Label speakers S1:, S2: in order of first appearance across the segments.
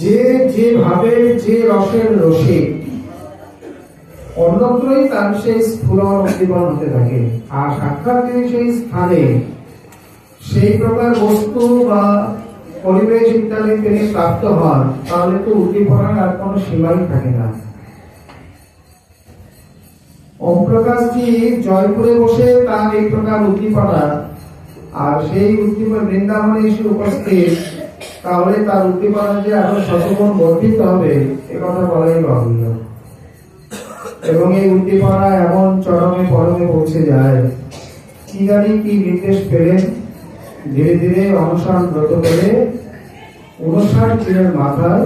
S1: যে যেভাবে যে রসের রসিক অন্যত্রই তার সেই স্ফুরণ উদ্দীপন হতে থাকে, আর সাক্ষাৎ যদি সেই স্থানে সেই প্রকার বস্তু বা পরিবেশ ইত্যাদি তিনি প্রাপ্ত হন, তাহলে তো উদ্দীপনার আর কোনো সীমাই থাকে না। ওম প্রকাশজি জয়পুরে বসে তার এই প্রকার উদ্দীপনা, আর সেই উদ্দীপনা বৃন্দাবনে এসে উপস্থিত, তাহলে তার উদ্দীপনা যে আরো শতগুণ বর্ধিত হবে এ কথা বলাই বাহুল্য। এবং এই উদ্দীপনা এমন চরমে পরমে পৌঁছে যায়, কি জানি কি নির্দেশ পেলেন, ধীরে ধীরে অনুসরণ ব্রত করে 59 দিনের মাথায়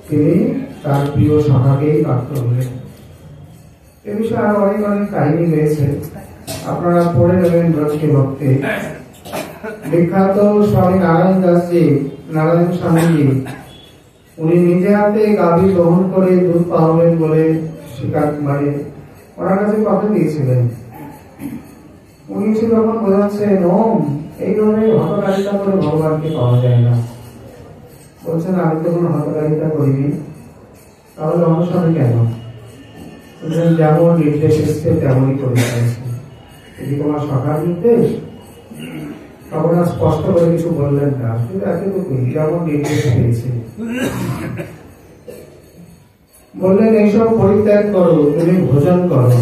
S1: তিনি তার প্রিয় সখাকেই প্রাপ্ত হলেন। এ বিষয়ে আরো অনেক অনেক কাহিনী রয়েছে, আপনারা পড়ে নেবেন ব্রজকে ভক্তে। বিখ্যাত স্বামী নারায়ণ দাসজি, নারায়ণ স্বামীজি, উনি নিজে হাতে গাভী দহন করে দুধ পাওয়াবেন বলে স্বীকার মানে ওনার কাছে কথা দিয়েছিলেন। উনি যখন বোঝাচ্ছেন ওম এই ধরনের হতকারিতা করে ভগবানকে পাওয়া যায় না, বলছেন আমি তো কোনো হতকারিতা করিনি, তাহলে অনুসরণ কেন? যেমন নির্দেশ এসছে তেমনই করে দিয়েছে, এটি তোমার সখার নির্দেশ। তখন আর স্পষ্ট করে কিছু বললেন না, শুধু এতটুকুই যেমন নির্দেশ পেয়েছে। বললেন এইসব পরিত্যাগ করো, তুমি ভোজন করো।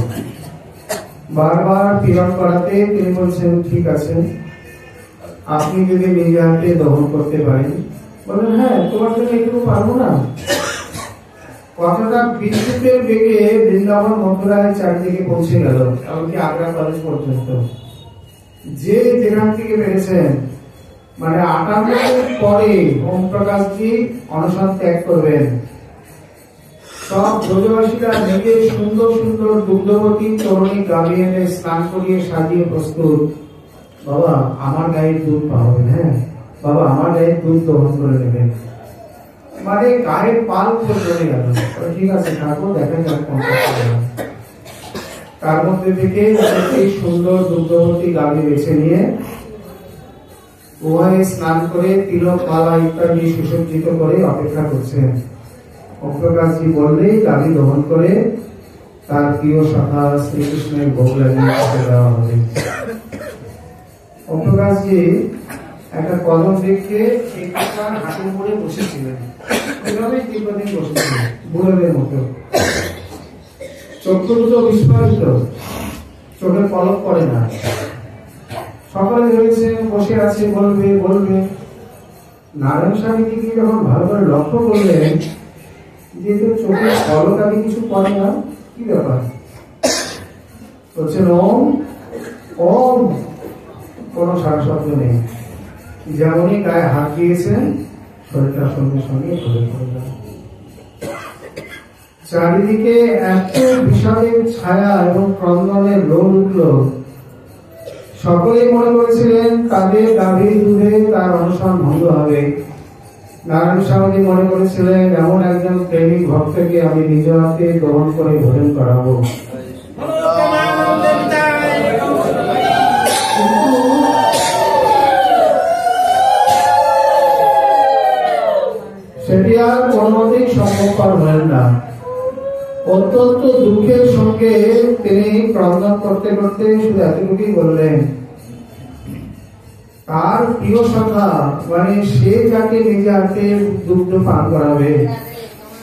S1: বারবার পীড়ন করাতে তিনি বলছেন ঠিক আছে, আপনি যদি নিজে হাতে দহন করতে পারেন। বললেন হ্যাঁ, তোমার জন্য এটুকু পারবো না। কথাটা বিদ্যুতের বেগে বৃন্দাবন মথুরায় চারিদিকে পৌঁছে গেল, এমনকি আগ্রা কলেজ পর্যন্ত। যে যেখান থেকে পেরেছেন, মানে 58 পরে ওম প্রকাশজি অনশন ত্যাগ করবেন, সব ব্রজবাসীরা নিজে সুন্দর সুন্দর দুগ্ধবতী তরুণী গাভী এনে স্নান করিয়ে সাজিয়ে প্রস্তুত। বাবা আমার গায়ের দুধ পাবেন, হ্যাঁ বাবা আমার গায়ের দুধ দহন করে নেবেন। মানে গায়ের পাল চলে গেল। ঠিক আছে ঠাকুর, দেখা যাক। তার মধ্যে থেকে একটি সুন্দর দুগ্ধবতী গাভী বেছে নিয়ে উভয়ে স্নান করে তিলক মালা ইত্যাদি সুসজ্জিত করে অপেক্ষা করছেন। ওম প্রকাশজি বললেই গাভী দহন করে তার প্রিয় সখা শ্রীকৃষ্ণের ভোগ লাগিয়ে দেওয়া হবে। ওম প্রকাশজি একটা কদম দেখে হাঁটুর উপরে বসেছিলেন, এভাবেই দীর্ঘদিন বসেছিলেন বুড়োদের মতো। চক্ষু দুটো বিস্ফারিত, চোখের পলক পড়ে না। সকালে ভেবেছেন বসে আছে, বলবে বলবে। নারায়ণ স্বামীকে যখন ভালো করে লক্ষ্য করলেন যে চোখের পলক আগে কিছু পড়ে না, কি ব্যাপার? বলছেন ওম ওম, কোন সারা শব্দ নেই। যেমনই গায়ে হাত দিয়েছেন শরীরটার সঙ্গে সঙ্গে ধরে পড়ে গেল। চারিদিকে এত বিষাদের ছায়া এবং ক্রন্দনের রোল উঠল, সকলেই মনে করেছিলেন তাদের গাভীর দুধে তার অনুসরণ ভঙ্গ হবে। নারায়ণ স্বামীজি মনে করেছিলেন এমন একজন প্রেমিক ভক্তকে আমি নিজ হাতে দহন করে ভোজন করাবো। সেটি আর কোনোমতেই সম্ভবপর হলেন না। অত্যন্ত দুঃখের সঙ্গে তিনি ক্রন্দন করতে করতে শুধু এতটুকুই বললেন, তার প্রিয় সখা মানে সে যাকে নিজে হাতে দুগ্ধ পান করাবে,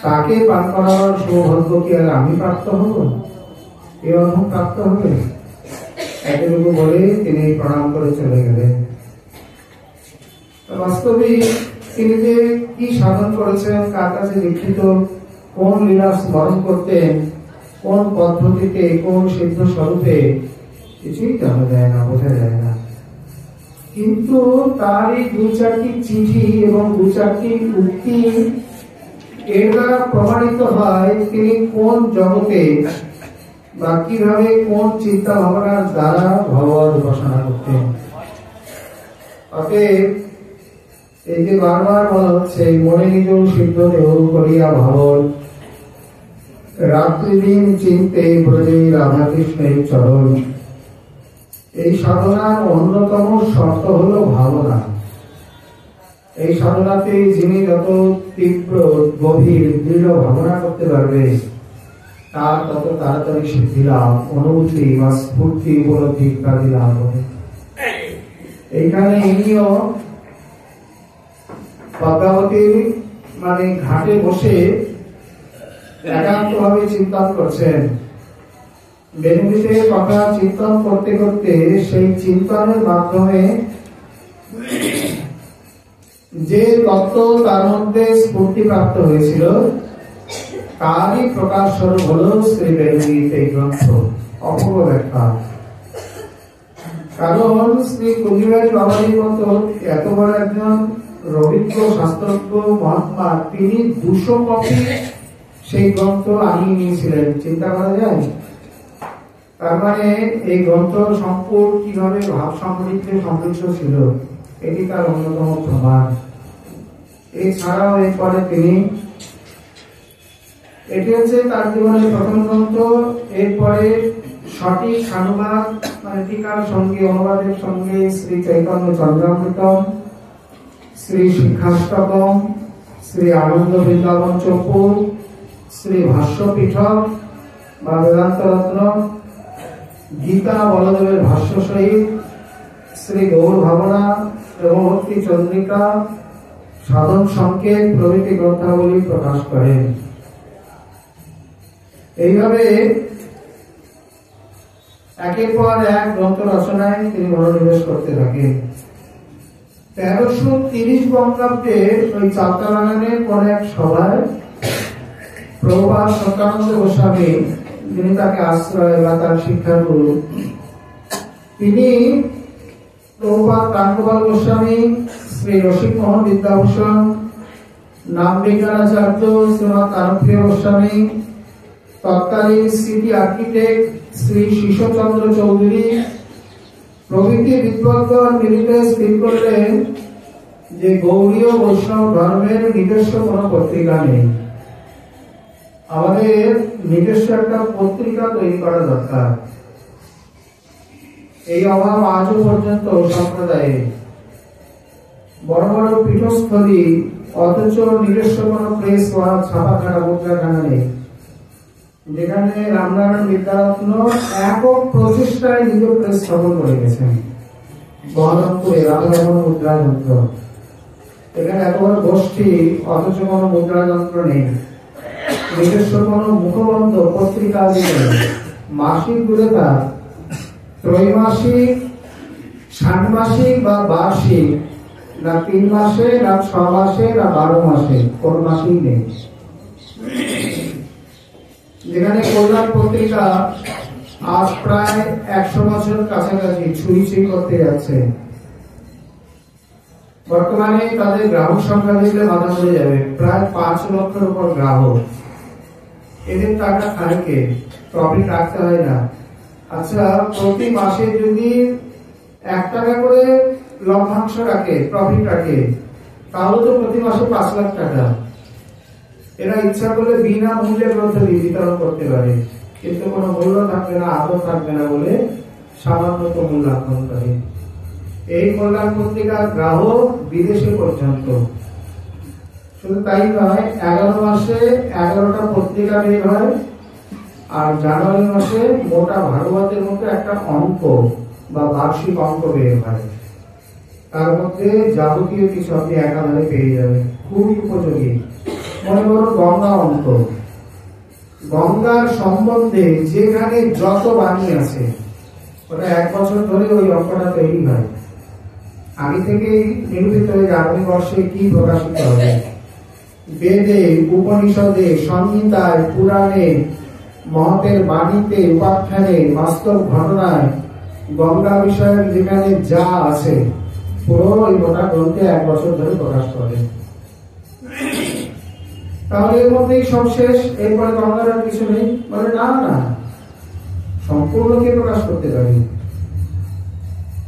S1: তাকে পান করাবার সৌভাগ্য কি আর আমি প্রাপ্ত হব? এ অনুভব প্রাপ্ত হবে? এতটুকু বলে তিনি প্রণাম করে চলে গেলেন। বাস্তবিক তিনি যে কি সাধন করেছেন, কার কাছে দীক্ষিত, কোন লীলা স্মরণ করতেন, কোন পদ্ধতিতে, কোন সিদ্ধ স্বরূপে, কিছুই জানা যায় না, বোঝা যায় না। কিন্তু তার এই 2-4টি চিঠি এবং 2-4টি উক্তি এর দ্বারা প্রমাণিত হয় তিনি কোন জগতে বা কিভাবে কোন চিন্তা ভাবনার দ্বারা ভগবান উপাসনা করতেন। অতএব এই যে বারবার বলা হচ্ছে মনে নিজ সিদ্ধ দেহ করিয়া ভাবন, রাত্রি দিন চিন্তে ব্রজে রাধা কৃষ্ণের চরণ, এই সাধনার অন্যতম শর্ত হলো ভাবনা। এই সাধনাতে যিনি যত তীব্র গভীর দৃঢ় ভাবনা করতে পারবে তার তত তাড়াতাড়ি সিদ্ধি লাভ, অনুভূতি বা স্ফূর্তি উপলব্ধি ইত্যাদি লাভ হবে। এইখানে ইনিও পদ্মাবতীর মানে ঘাটে বসে একান্ত ভাবে চিন্তন করছেন। বেনুদিতের কথা চিন্তন করতে করতে সেই চিন্তনের মাধ্যমে যে তত্ত্ব তার মধ্যে স্ফূর্তি প্রাপ্ত হয়েছিল তারই প্রকাশ স্বরূপ হল শ্রী বেনুদিত এই গ্রন্থ। অপূর্ব ব্যাখ্যা। কারণ শ্রী কুঞ্জবিহারী বাবাজীর মতো এত বড় একজন রবীন্দ্র শাস্ত্রজ্ঞ মহাত্মা, তিনি 200 কপি সেই গ্রন্থ আনিয়ে নিয়েছিলেন। চিন্তা করা যায়? তার মানে এই গ্রন্থ সম্পূর্ণ কিভাবে ভাব সমৃদ্ধে সমৃদ্ধ ছিল, এটি তার অন্যতম প্রমাণ। এছাড়াও এরপরে তিনি, এটি হচ্ছে তার জীবনের প্রথম গ্রন্থ। এরপরে সঠিক সানুবাদ মানে টিকার সঙ্গে অনুবাদের সঙ্গে শ্রী চৈতন্য চন্দ্রামৃতম, শ্রী শিক্ষাষ্টকম, শ্রী আনন্দ বৃন্দাবন চক্ষু, শ্রী ভাষ্য পীঠক বা বেদান্ত রত্ন, গীতা বলদেবের ভাষ্য সহিত শ্রী গৌর ভাবনা এবং ভক্তি চন্দ্রিকা, সাধন সংকেত প্রভৃতি গ্রন্থাবলী প্রকাশ করেন। এইভাবে একের পর এক গ্রন্থ রচনায় তিনি মনোনিবেশ করতে থাকেন। 1330 বঙ্গাব্দে ওই চালতা বাগানের কোন এক সভায় প্রভুপাদ সত্যানন্দ গোস্বামী, যিনি তাকে আশ্রয় বা তার শিক্ষাগুরু, তিনি প্রভুপাদ প্রাণগোপাল গোস্বামী, শ্রী রসিক মোহন বিদ্যাভূষণ, নাম বিজ্ঞানাচার্য শ্রীমৎ আনপ্রিয় গোস্বামী, তৎকালীন সিটি আর্কিটেক্ট শ্রী শিশচন্দ্র চৌধুরী প্রভৃতি বিদ্বদ্গণ মিলিত স্থির করলেন যে গৌড়ীয় বৈষ্ণব ধর্মের নিজস্ব কোন পত্রিকা নেই, আমাদের নিজস্ব একটা পত্রিকা তৈরি করা দরকার। এই অভাব আজও পর্যন্ত সম্প্রদায়ে। বড় বড় পীঠস্থলী, অথচ নিজস্ব কোন প্রেস বা ছাপাখানা মুদ্রাখানা নেই। যেখানে রামনারায়ণ বিদ্যারত্ন একক প্রচেষ্টায় নিজ প্রেস স্থাপন করে গেছেন বহরমপুরে রামনারায়ণ মুদ্রা যন্ত্র। এখানে এত বড় গোষ্ঠী, অথচ কোন মুদ্রা যন্ত্র নেই, নিজস্ব কোন মুখবন্ধ পত্রিকা নেই। মাসিক দূরে তার ত্রৈমাসিক, ষান্মাসিক বা বার্ষিক, না 3 মাসে, না 6 মাসে, না 12 মাসে, কোন মাসেই নেই। যেখানে কল্যাণ পত্রিকা আজ প্রায় 100 বছর কাছাকাছি ছুঁই করতে যাচ্ছে। বর্তমানে তাদের গ্রাহক সংখ্যা দেখলে মাথা ধরে যাবে, প্রায় 5 লক্ষের উপর গ্রাহক। এদের টাকা খায় কে? প্রফিট রাখতে হয় না। আচ্ছা, প্রতি মাসে যদি 1 টাকা করে লভ্যাংশ রাখে, প্রফিট রাখে, তাহলে তো প্রতি মাসে 5 লাখ টাকা। এরা ইচ্ছা করলে বিনা মূল্যে গ্রন্থ বিতরণ করতে পারে, কিন্তু কোনো মূল্য থাকবে না, আদর থাকবে না বলে সামান্য মূল্য আহ্বান করে। এই কল্যাণ পত্রিকার গ্রাহক বিদেশে পর্যন্ত। শুধু তাই নয়, 11 মাসে 11টা পত্রিকা বের হয়, আর জানুয়ারি মাসে মোটা ভাগবতের মতো একটা অঙ্ক বা বার্ষিক অঙ্ক বের হয়। তার মধ্যে যাবতীয় কিছু আপনি একাধারে পেয়ে যাবেন, খুবই উপযোগী। মনে করুন গঙ্গা অঙ্ক, গঙ্গার সম্বন্ধে যেখানে যত বাণী আছে ওটা 1 বছর ধরে ওই অঙ্কটা তৈরি হয়। আগে থেকেই নিরূপিত হয়ে যে আগামী বর্ষে কি প্রকাশিত হবে। বেদে, উপনিষদে, সংহিতায়, পুরাণে, মহতের বাণীতে, উপাখ্যানে, বাস্তব ঘটনায় গঙ্গা বিষয়ের যেখানে যা আছে পুরো ওই গোটা গ্রন্থে 1 বছর ধরে প্রকাশ করে। তাহলে এর মধ্যেই সব শেষ, এরপরে গঙ্গার আর কিছু নেই? বলে না না, সম্পূর্ণকে প্রকাশ করতে পারি।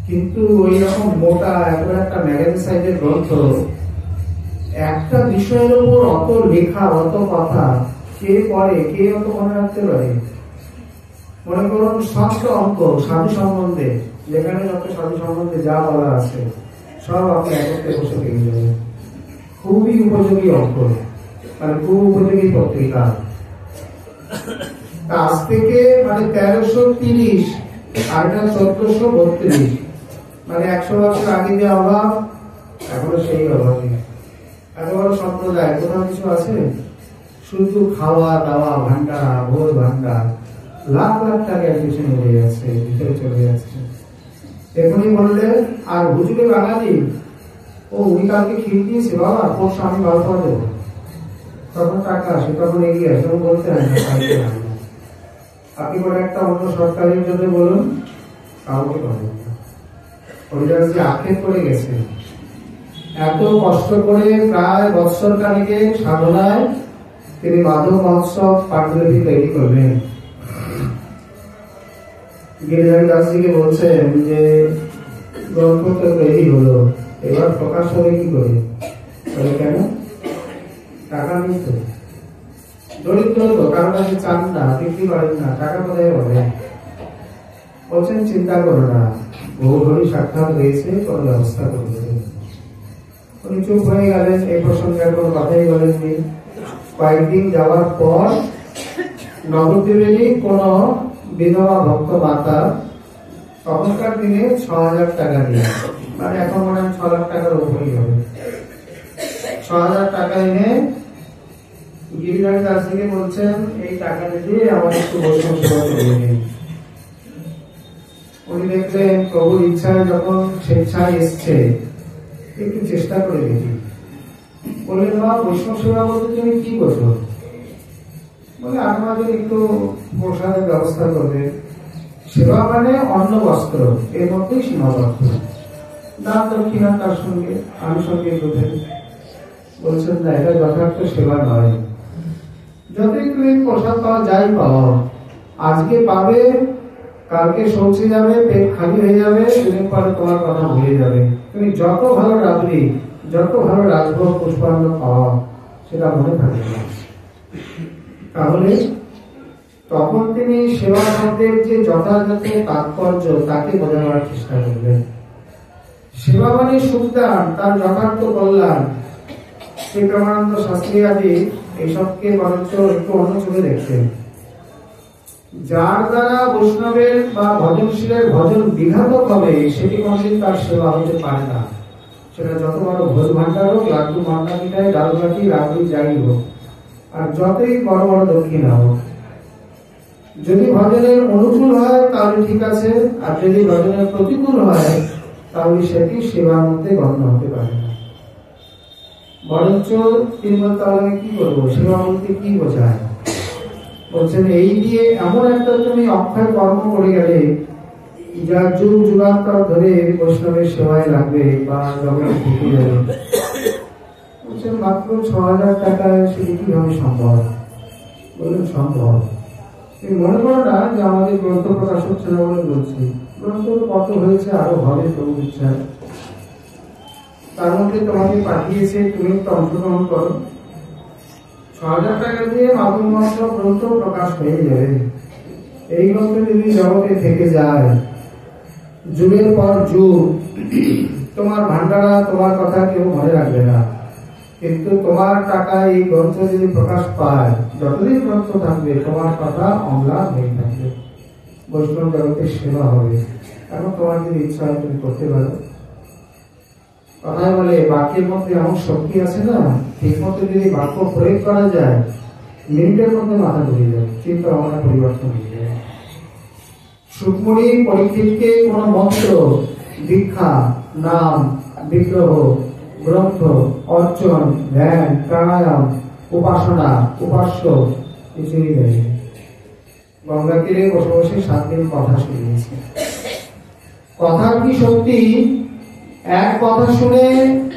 S1: কিন্তু ওই রকম মোটা এত একটা ম্যাগাজিন সাইজের গ্রন্থ, একটা বিষয়ের উপর অত লেখা, অত কথা, কে পড়ে, কে অত মনে রাখতে পারে? মনে করুন ষষ্ঠ অঙ্ক সাধু সম্বন্ধে, যেখানে যত সাধু সম্বন্ধে যা বলা আছে সব আপনি একত্রে বসে পেয়ে যাবেন। খুবই উপযোগী অঙ্ক, মানে খুব উপযোগী পত্রিকা। আজ থেকে মানে 1330 আর এটা 1432, মানে 100 বছর আগে যে অভাব এখনো সেই অভাবই। এত বড় সম্প্রদায় কোথাও কিছু আছে? শুধু খাওয়া দাওয়া ভান্ডার, ভোজ ভান্ডার, লাখ লাখ টাকা পিছনে হয়ে যাচ্ছে, ভিতরে চলে যাচ্ছে। এখনই বললে আর হুজুরে বাঙালি, ও উনি কালকে খিল দিয়েছে, বাবা পরশু আমি গল্প দেবো, তখন টাকা আসে, তখন এগিয়ে আসে, বলতে হয় না কালকে। আপনি কোনো একটা অন্য সরকারের জন্য বলুন, কাউকে পাবেন না। ওইটা যে আক্ষেপ করে গেছে, এত কষ্ট করে প্রায় বৎসর খানিকের সাধনায় তিনি মাধব মহোৎসব পাণ্ডুলিপি তৈরি করবেন। গিরিধারী দাসজিকে বলছেন যে গ্রন্থ তো তৈরি হলো, এবার প্রকাশ হবে কি করে? কেন? টাকা নেই তো, দরিদ্র তো, কারণ কাছে চান না, বিক্রি করেন না, টাকা কোথায় হবে? বলছেন চিন্তা করো না, বহু ঘড়ি সাক্ষাৎ হয়েছে, কোনো ব্যবস্থা করে দেবেন। উনি চুপ হয়ে গেলেন, এই প্রসঙ্গে আর কোনো কথাই বলেননি। কয়েকদিন যাওয়ার পর নবদ্বীপেরই কোন বিধবা ভক্ত মাতা তখনকার দিনে 6000 টাকা দিয়ে, মানে এখন মনে হয় 6 লাখ টাকার উপরই হবে, 6000 টাকা এনে গিরিধারী দাসজিকে বলছেন এই টাকা দিয়ে আমার একটু বৈষ্ণব সেবা করে দিন। উনি দেখলেন প্রভুর ইচ্ছায় যখন স্বেচ্ছায় এসছে, একটু চেষ্টা করে দেখি। বললেন মা, বৈষ্ণব সেবা বলতে তুমি কি বোঝো? বলে আমাদের একটু প্রসাদের ব্যবস্থা করবে। সেবা মানে অন্ন বস্ত্র, এর মধ্যেই সীমাবদ্ধ, দান দক্ষিণা তার সঙ্গে আনুষঙ্গিক রূপে। বলছেন না, এটা যথার্থ সেবা নয়। যতই তুমি প্রসাদ পাওয়া যাই পাও, আজকে পাবে, কালকে শৌচে যাবে, পেট খালি হয়ে যাবে, দুদিন পরে তোমার কথা ভুলে যাবে। তুমি যত ভালো রাঁধবি, যত ভালো রাজভোগ পুষ্পান্ন পাওয়া, সেটা মনে থাকবে না। তাহলে তখন তিনি সেবা শব্দের যে যথাযথ তাৎপর্য তাকে বোঝানোর চেষ্টা করবেন। সেবা মানে সুখদান, তার যথার্থ কল্যাণ। শ্রী প্রেমানন্দ শাস্ত্রী আদি এইসবকে বরঞ্চ একটু অন্য চোখে দেখছেন। যার দ্বারা বৈষ্ণবের বা ভজনশীলের ভজন বিঘাতক হবে, সেটি কোনদিন তার সেবা হতে পারে না। সেটা যত বড় ভোজ ভান্ডার হোক, লাড্ডু মান্ডা মিঠাই ডালবাটি রাবড়ি যাই হোক, আর যতই বড় বড় দক্ষিণা হোক, যদি ভজনের অনুকূল হয় তাহলে ঠিক আছে, আর যদি ভজনের প্রতিকূল হয় তাহলে সেটি সেবার মধ্যে গণ্য হতে পারে না। বরঞ্চ তিনি বলতে আমি কি করবো, সেবা বলতে কি বোঝায়? বলছেন এই দিয়ে এমন একটা তুমি অক্ষয় কর্ম করে গেলে, যা যুগ যুগান্তর ধরে বৈষ্ণবের সেবায় লাগবে বা জগতে থেকে যাবে। বলছেন মাত্র 6000 টাকায় সেটি কিভাবে সম্ভব? বললেন সম্ভব। তুমি মনে করো না যে আমাদের গ্রন্থ প্রকাশ হচ্ছে না বলে বলছি, গ্রন্থ কত হয়েছে, আরো হবে প্রভু ইচ্ছা। তার মধ্যে তোমাকে পাঠিয়েছে, তুমি একটু অংশগ্রহণ করো। 6000 টাকা দিয়ে মাতৃমন্ত্র গ্রন্থ প্রকাশ হয়ে যাবে। এই গ্রন্থ যদি জগতে থেকে যায়, যুগের পর যুগ তোমার ভান্ডারা তোমার কথা কেউ মনে রাখবে না, কিন্তু তোমার টাকায় এই গ্রন্থ যদি প্রকাশ পায়, যতদিন গ্রন্থ থাকবে তোমার কথা অম্লান হয়ে থাকবে, বৈষ্ণব জগতের সেবা হবে। এখন তোমার যদি ইচ্ছা হয় তুমি করতে পারো। কথায় বলে বাক্যের মধ্যে এমন শক্তি আছে না, ঠিক মতো যদি বাক্য প্রয়োগ করা যায়, মিনিটের মধ্যে মাথা ঘুরে যাবে, চিন্তা ভাবনা পরিবর্তন হয়ে যাবে। সুকমণি পরীক্ষিতকে কোন মন্ত্র, দীক্ষা, নাম, বিগ্রহ, গ্রন্থ, অর্চন, ধ্যান, প্রাণায়াম, উপাসনা, উপাস্য কিছুই নেই। গঙ্গা তীরে বসে বসে 7 দিন কথা শুনিয়েছে। কথা কি সত্যি? এক কথা শুনে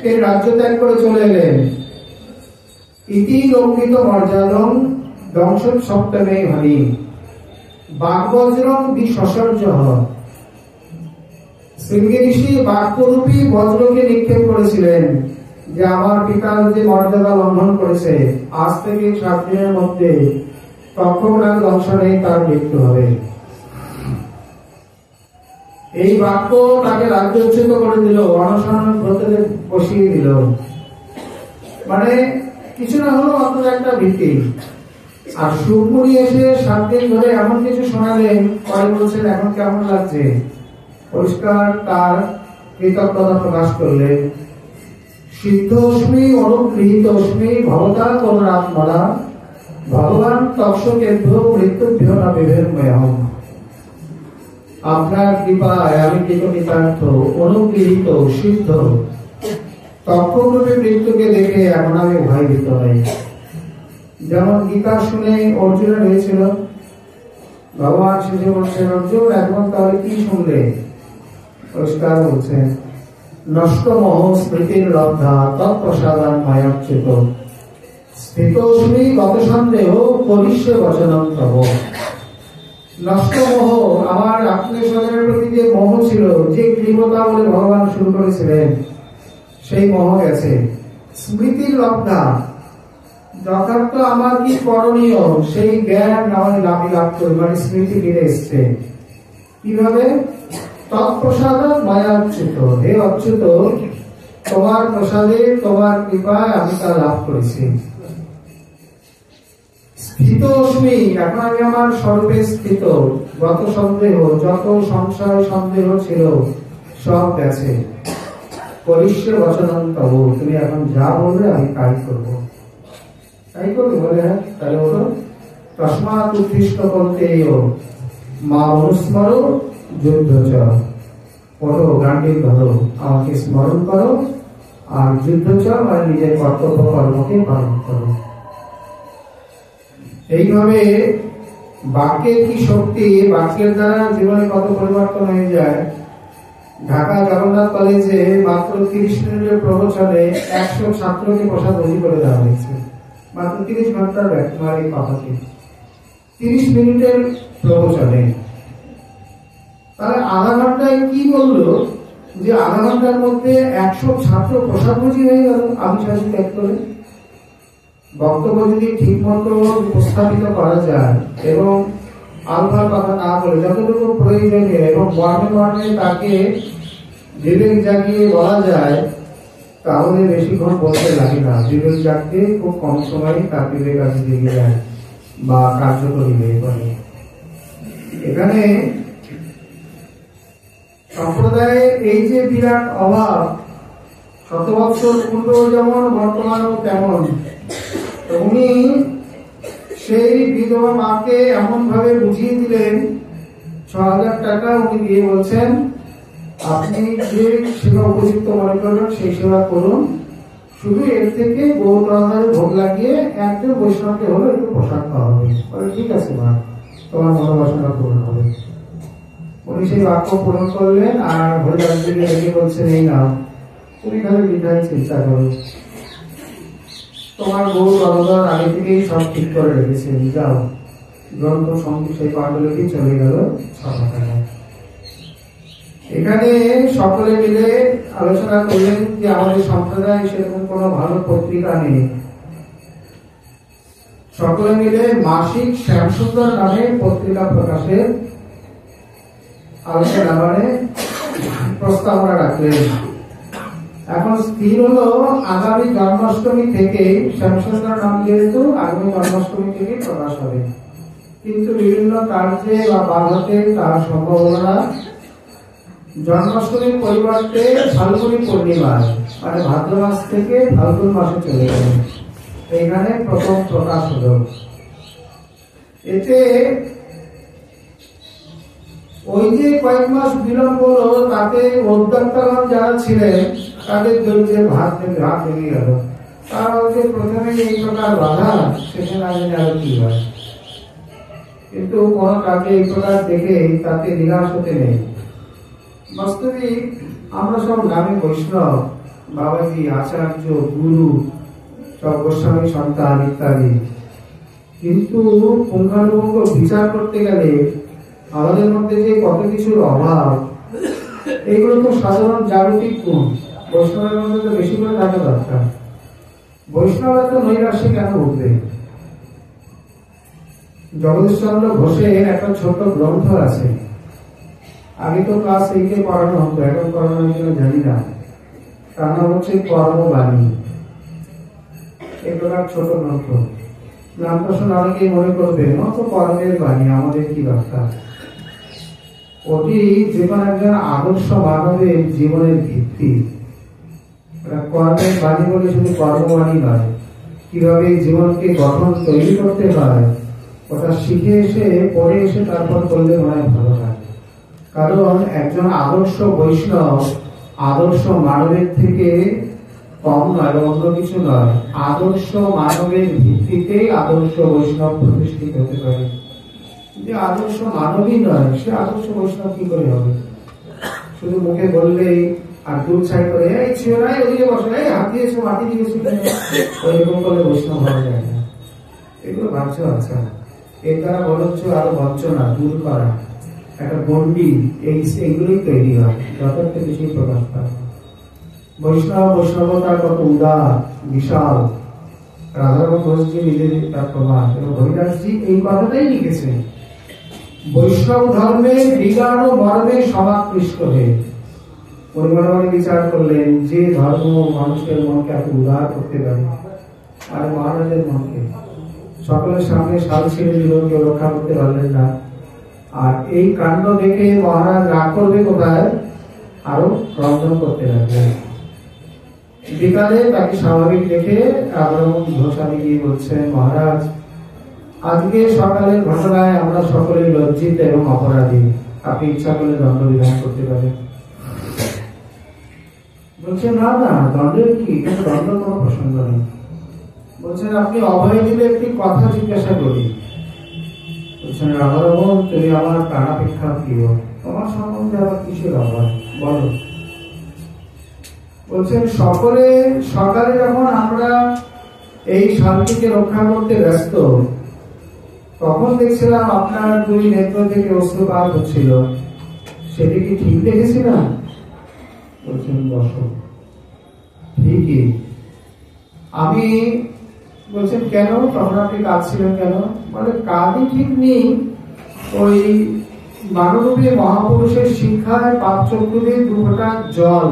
S1: এই রাজ্য ত্যাগ করে চলে এলেন। ইতি লঙ্কিত মর্যাদং দংশ সপ্তমে হরি বাগবজ্রং বিসর্জ। শৃঙ্গি ঋষি বাক্যরূপী বজ্রকে নিক্ষেপ করেছিলেন যে আমার পিতার যে মর্যাদা লঙ্ঘন করেছে, আজ থেকে 7 দিনের মধ্যে তক্ষকরাজ দংশনে তার মৃত্যু হবে। এই বাক্য তাকে রাজ্যচ্যুত করে দিল, অনশন ব্রতে বসিয়ে দিল। মানে কিছু না হলেও অন্তত একটা ভীতি। আর সুখমণি এসে 7 দিন ধরে এমন কিছু শোনালেন, পরে বলছেন এখন কেমন লাগছে, পরিষ্কার তার কৃতজ্ঞতা প্রকাশ করলেন। সিদ্ধস্মি অনুগৃহীতস্মি ভবতা করুণাত্মনা ভগবান তৎসকেভ্য মৃত্যুভ্য না বিভেন্ময়হম। আপনার কৃপায় আমি কৃতকৃতার্থ, অনুগৃহীত, সিদ্ধ, তক্ষরূপী মৃত্যুকে দেখে এখন আমি ভয়ভীত হই। যেমন গীতা শুনে অর্জুনের হয়েছিল, ভগবান শেষে বলছেন অর্জুন এখন তাহলে কি শুনলে? পরিষ্কার বলছেন নষ্ট মোহ স্মৃতির লব্ধা তৎপ্রসাদান মায়াচ্যুত স্থিতস্মি গত সন্দেহ করিষ্যে বচনং তব। নষ্ট মোহ, আমার আত্মীয় স্বজনের প্রতি যে মোহ ছিল, যে কৃপতা বলে ভগবান শুরু করেছিলেন, সেই মোহ গেছে। স্মৃতির লব্ধা, যথার্থ আমার কি করণীয় সেই জ্ঞান আমি লাভ করি, মানে স্মৃতি ফিরে এসছে। কিভাবে? তৎপ্রসাদন মায়াচ্যুত, হে অচ্যুত তোমার প্রসাদে তোমার কৃপায় আমি তা লাভ করেছি। স্থিত অস্মি, এখন আমি আমার স্বরূপে স্থিত। যত সন্দেহ, যত সংশয় সন্দেহ ছিল সব গেছে। করিষ্যে বচনং তব, তুমি এখন যা বলবে আমি তাই করবো। তাই করবে বলে, হ্যাঁ তাহলে বলো তস্মাৎ উৎকৃষ্ট বলতে মা অনুস্মর যুদ্ধ চ, ওঠো গান্ডীব ধরো, আমাকে স্মরণ করো আর যুদ্ধ চ, মানে নিজের কর্তব্য কর্মকে পালন করো। এইভাবে বাক্যের কি শক্তি, বাক্যের দ্বারা জীবনে কত পরিবর্তন হয়ে যায়। ঢাকা জগন্নাথ কলেজে মাত্র 30 মিনিটের প্রবচনে 100 ছাত্রকে বসা বসি করে দেওয়া হয়েছে। মাত্র 30 ঘন্টার ব্যাখ্যার এই কথাটি 30 মিনিটের প্রবচনে। তাহলে আধা ঘন্টায় কি বললো যে আধা ঘন্টার মধ্যে 100 ছাত্র প্রসাদভোজী হয়ে গেল। আমি সাথে ত্যাগ করে বক্তব্য যদি ঠিক মতো উপস্থাপিত করা যায় এবং আলফার কথা না বলে যতটুকু প্রয়োজনীয় এবং মর্মে তাকে বিবেক জাগিয়ে বলা যায়, তাহলে বেশিক্ষণ বলতে লাগে না। বিবেক জাগতে খুব কম সময় তার বিবেক কাজে জেগে যায় বা কার্যকরী হয়ে পড়ে। এখানে সম্প্রদায়ে এই যে বিরাট অভাব, 100 বছর পূর্বেও যেমন বর্তমানেও তেমন, উনি সেই বিধবা মাকে এমন ভাবে বুঝিয়ে দিলেন, 6000 টাকা উনি দিয়ে বলছেন আপনি যে সেবা উপযুক্ত মনে করবেন সেই সেবা করুন, শুধু এর থেকে গৌরবাধারে ভোগ লাগিয়ে একজন বৈষ্ণবকে হলো একটু পোশাক পাওয়া হবে। ঠিক আছে মা, তোমার মনোবাসনা পূরণ হবে। উনি সেই বাক্য পূরণ করলেন আর হরিদাসকে রেখে বলছেন এই নাও, তুমি খালি বিধায় চিন্তা করো, তোমার গৌর বাবার আগে থেকেই সব ঠিক করে রেখেছেন, যাও। গ্রন্থ সংখ্যা সেই পাণ্ডুলিপি চলে গেল 6 টাকায়। এখানে সকলে মিলে আলোচনা করলেন যে আমাদের সম্প্রদায় সেরকম কোনো ভালো পত্রিকা নেই। সকলে মিলে মাসিক শ্যামসুন্দর নামে পত্রিকা প্রকাশের আলোচনা মানে প্রস্তাবনা রাখলেন। এখন স্থির হলো আগামী জন্মাষ্টমী থেকে শ্যামসুন্দর নাম যেহেতু আগামী জন্মাষ্টমী থেকে প্রকাশ হবে, কিন্তু বিভিন্ন কার্যে বা বাধাতে তার সম্ভাবনা জন্মাষ্টমীর পরিবর্তে ফাল্গুনী পূর্ণিমায় মানে ভাদ্র মাস থেকে ফাল্গুন মাসে চলে গেল। এইখানে প্রথম প্রকাশ হলো। এতে ওই যে কয়েক মাস বিলম্ব হলো, তাতে উদ্যোক্তাগণ যারা ছিলেন তাদের দরিদ্রের ভাত ভেঙে গেল। তারা হচ্ছে প্রথমে এই প্রকার বাধা, শেষে না জেনে আরো কি হয়। কিন্তু কোন কাজে এই প্রকার দেখে তাতে নিরাশ হতে নেই। বাস্তবিক আমরা সব নামে বৈষ্ণব, বাবাজি, আচার্য, গুরু, সব গোস্বামী সন্তান ইত্যাদি, কিন্তু পুঙ্খানুপুঙ্খ বিচার করতে গেলে আমাদের মধ্যে যে কত কিছুর অভাব, এইগুলো তো সাধারণ জাগতিক গুণ। বৈষ্ণবের মধ্যে তো বেশি করে থাকা দরকার। বৈষ্ণব এত নৈরাশ্যে কেন উঠবে? জগদীশচন্দ্র ঘোষের একটা ছোট গ্রন্থ আছে, আগে তো ক্লাস 8-এ পড়ানো হতো, এখন পড়ানো হয়েছিল জানি না। তার নাম হচ্ছে কর্মবাণী। এই প্রকার ছোট গ্রন্থ। নামটা শুনে অনেকেই মনে করবে নত কর্মের বাণী, আমাদের কি দরকার। ওটি যে কোনো একজন আদর্শ মানবের জীবনের ভিত্তি। কর্মের বাণী বলে শুধু কর্মবাণী নয়, কিভাবে জীবনকে গঠন তৈরি করতে হয় ওটা শিখে এসে পড়ে এসে তারপর করলে মনে হয় ভালো হয়। কারণ একজন আদর্শ বৈষ্ণব আদর্শ মানবের থেকে কম নয়, অন্য কিছু নয়। আদর্শ মানবের ভিত্তিতে আদর্শ বৈষ্ণব প্রতিষ্ঠিত হতে পারে। যে আদর্শ মানবই নয়, সে আদর্শ বৈষ্ণব কি করে হবে? শুধু মুখে বললেই আর দূর ছাই করে এই ছিল না, ওদিকে বসে হাত দিয়েছে মাটি দিয়েছিল, ওইরকম করে বৈষ্ণব হওয়া যায় না। এগুলো ভাবছো আচ্ছা, এর দ্বারা বলছ আরো বঞ্চনা দূর করা, একটা গন্ডি, এইগুলোই তৈরি হয়, যথার্থ কিছুই প্রকাশ পায়। বৈষ্ণবতার কত উদার বিশাল, রাধারমণ ঘোষজি নিজের তার প্রমাণ, এবং হরিদাসজি এই কথাটাই লিখেছেন। বৈষ্ণব ধর্মের বিজ্ঞান ও মর্মে সমাকৃষ্ট হয়ে পরিমাণে বিচার করলেন যে ধর্ম মানুষের মনকে এত উদার করতে পারে, আর মহারাজের মনকে সকলের সামনে সাল ছিঁড়ে দিল, কেউ রক্ষা করতে পারলেন না। আর এই কাণ্ড দেখে মহারাজ রাগ করবে কোথায়, আরো রন্ধন করতে লাগলেন। বিকালে তাকে স্বাভাবিক দেখে রাধারমণ ঘোষালি গিয়ে বলছেন, মহারাজ আজকে সকালের ঘটনায় আমরা সকলে লজ্জিত এবং অপরাধী, আপনি ইচ্ছা করলে দণ্ড বিধান করতে পারেন। বলছেন না না, দণ্ডের কি, দণ্ড কোনো প্রসঙ্গ নেই। বলছেন আপনি অভয় দিলে একটি কথা জিজ্ঞাসা করি। বলছেন রাধারমণ তুমি আমার প্রাণাপেক্ষা প্রিয়, তোমার সম্বন্ধে আবার কিসের অভয় বলো। বলছেন সকালে যখন আমরা এই শান্তিকে রক্ষা করতে ব্যস্ত, তখন দেখছিলাম আপনার দুই নেত্র থেকে অশ্রুপাত হচ্ছিল, সেটি কি ঠিক দেখেছিলাম? বলছেন বসো। ঠিকই। আমি বলছেন কেন, তখন আপনি কাঁদছিলেন কেন? মানে কাঁদই ঠিক নেই, ওই মানবী মহাপুরুষের শিক্ষায় পাপ চক্ষুতে দু ফোঁটা জল,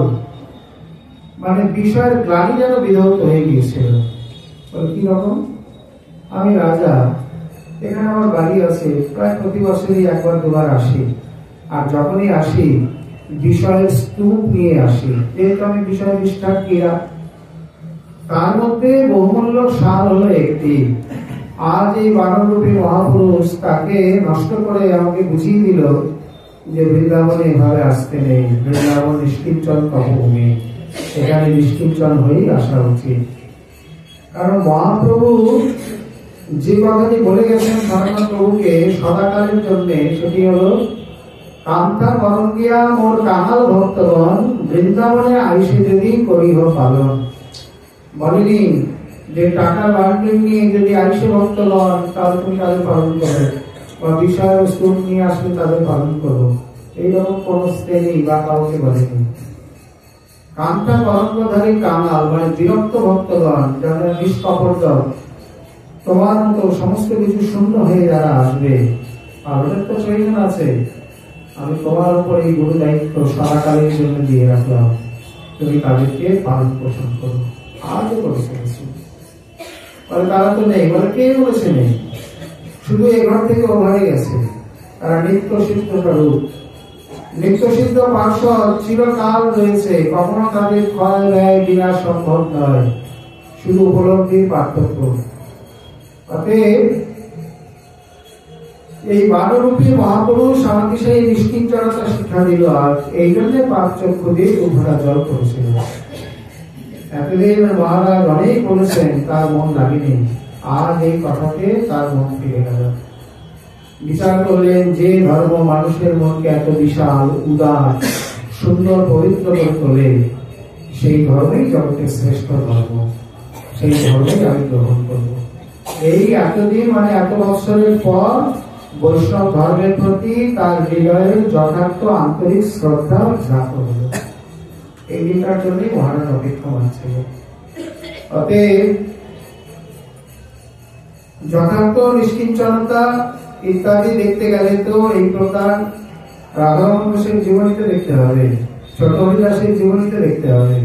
S1: মানে বিষয়ের গ্লানি যেন বিধৌত হয়ে গিয়েছিল। কি রকম? আমি রাজা, এখানে আমার বাড়ি আছে, প্রায় প্রতি বছরই একবার দুবার আসি, আর যখনই আসি বিষয়ের স্তূপ নিয়ে আসি, যেহেতু আমি বিষয় নিষ্ঠার ক্রীড়া, তার মধ্যে বহুমূল্য সার হলো একটি। আজ এই বানররূপী মহাপুরুষ তাকে নষ্ট করে আমাকে বুঝিয়ে দিল যে বৃন্দাবনে এভাবে আসতে নেই, বৃন্দাবন নিষ্কিঞ্চন তপভূমি, এখানে নিষ্কিঞ্চন হয়েই আসা উচিত। কারণ মহাপ্রভু যে কথাটি বলে গেছেন সনাতন প্রভুকে সদাকালের জন্য, সেটি হলো কান্তা করঙ্গিয়া মোর কাহাল ভক্তগণ বৃন্দাবনে আইসে যদি করিহ পালন। বলেনি যে টাকার বান্ডিল নিয়ে যদি আইসে ভক্তগণ, তাহলে তুমি তাদের পালন করো, বা বিষয়ের স্তূপ নিয়ে আসলে তাদের পালন করো, এইরকম কোন শ্রেণী বা কাউকে বলেনি। কান্তা করঙ্গধারী কাঙাল মানে বিরক্ত ভক্তগণ, যারা নিষ্কপট, তোমার মতো সমস্ত কিছু শূন্য হয়ে যারা আসবে, আর ওদের তো প্রয়োজন আছে, আমি তোমার উপর এই গুরু দায়িত্ব সদাকালের জন্য দিয়ে রাখলাম, তুমি তাদেরকে পালন পোষণ করো। আজও করে ফেলেছি। বলে তারা তো নেই, বলে কে বলেছে নেই, শুধু এ ঘর থেকে ও ঘরে গেছে। তারা নিত্য সিদ্ধ স্বরূপ, নিত্য সিদ্ধ পার্শ্বদ চিরকাল রয়েছে, কখনো তাদের ক্ষয় ব্যয় বিনা সম্ভব নয়, শুধু উপলব্ধির পার্থক্য। অতএব এই বানরূপী মহাপুরুষ আমাকে সেই নিষ্কিঞ্চনতা শিক্ষা দিল, আর এই জন্য পাপ চক্ষু দিয়ে উভরা জল করেছিল। এতদিন মহারাজ অনেক বলেছেন, তার মন লাগেনি, আজ এই কথাতে তার মন ফিরে গেল। বিচার করলেন যে ধর্ম মানুষের মনকে এত বিশাল উদার সুন্দর পবিত্র করে তোলে, সেই ধর্মেই জগতের শ্রেষ্ঠ ধর্ম, সেই ধর্মেই আমি গ্রহণ করব। এই এতদিন মানে এত বছরের পর বৈষ্ণব ধর্মের প্রতি তার হৃদয়ের যথার্থ আন্তরিক শ্রদ্ধা জাত হল। এই দিনটার জন্যই মহারাজ অপেক্ষমান ছিল। অতএব যথার্থ নিষ্কিঞ্চনতা ইত্যাদি দেখতে গেলে তো এই প্রকার রাধারমণ ঘোষের জীবনীতে দেখতে হবে, ছোট হরিদাসের জীবনীতে দেখতে হবে।